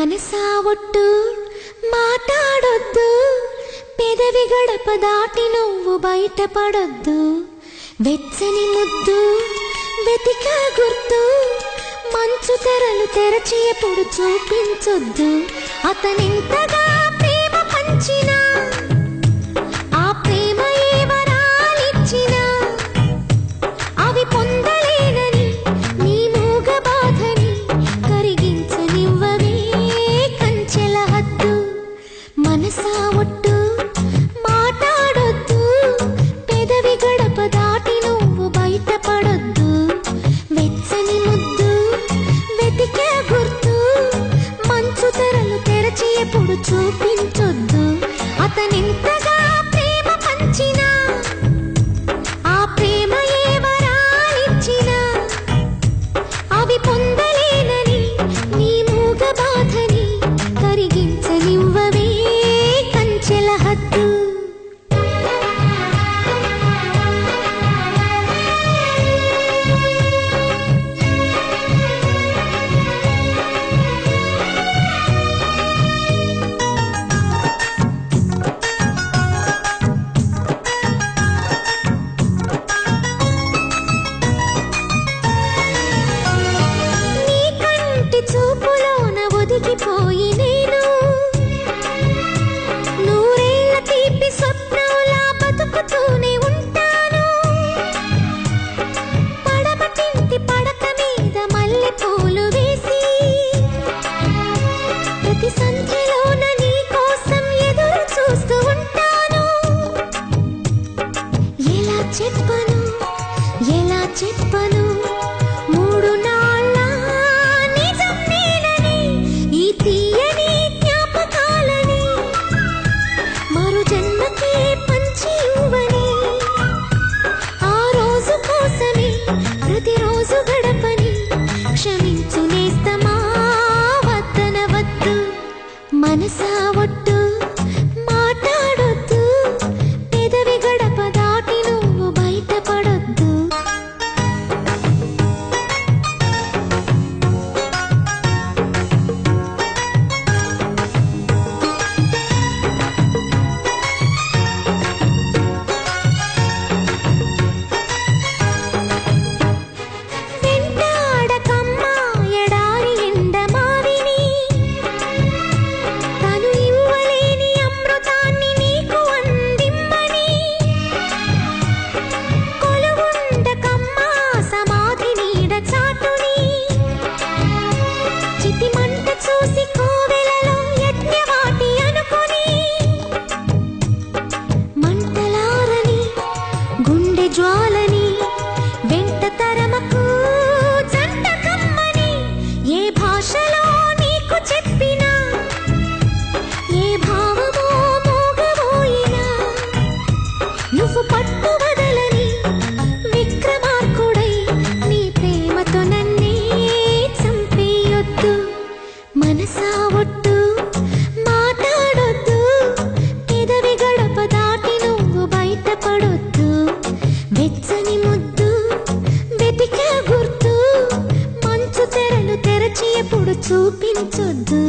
మనసా ఒట్టు మాట్లాడొద్దు, పెదవి గడప దాటి నువ్వు బయటపడొద్దు. వెచ్చని ముద్దు వెతిక గుర్తు, మంచు తెరలు తెరచి ఎప్పుడు చూపించొద్దు. అతనింతగా ప్రేమ పంచినా ఆ ప్రేమ ఏ వరాలిచ్చినా అవి పొందలేనని నీ మూగ బాధని కరిగించనివ్వవే కంచెల హద్దు. మనసా ఒట్టు మాట్లాడొద్దు, పెదవి గడప దాటి నువ్వు బయటపడొద్దు. వెచ్చని ముద్దు వెతికే గుర్తు, మంచు తెరలు తెరచి ఎప్పుడు చూపించొద్దు. అతనింతగా ప్రేమ పంచినా ఆ ప్రేమ ఏ వరాలిచ్చినా అవి పొందలేనని నీ మూగ బాధని కరిగించనివ్వవే కంచెల హద్దు. చూపులోన ఒదిగిపోయి నేను నూరేళ్ల తీపి స్వప్నంలా బతుకుతూనే ఉంటాను. పడమటింటి పడక మీద మల్లె పూలు వేసి ప్రతి సంధ్యలోన నీ కోసం ఎదురు చూస్తూ ఉంటాను. ఎలా చెప్పను ఎలా చెప్పను మూడు నాళ్ళ ఈ తీయని జ్ఞాపకాలని మరు జన్మకే పంచి ఇవ్వని, ఆ రోజు కోసమే ప్రతిరోజు గడపని క్షమించు నేస్తమా వద్దనవద్దు. మనసా ఒట్టు మాట్లాడొద్దు, పెదవి గడప దాటి నువ్వు బయటపడొద్దు. చూసి కోవెలలో యజ్ఞవాటి అనుకుని మంటలారని గుండె జ్వాలని వెంట తరమకు జంట కమ్మని ఏ భాషలో నీకు చెప్పినా ఏ భావమో మోగబోయినా నువ్వు పట్టు వదలని విక్రమార్కుడై నీ ప్రేమతో నన్నే చంపేయొద్దు. మనసా ఒట్టు మాట్లాడొద్దు, పెదవి గడప దాటి నువ్వు బయటపడొద్దు. వెచ్చని ముద్దు వెతికే గుర్తు, మంచు తెరలు తెరచి ఎప్పుడు చూపించొద్దు.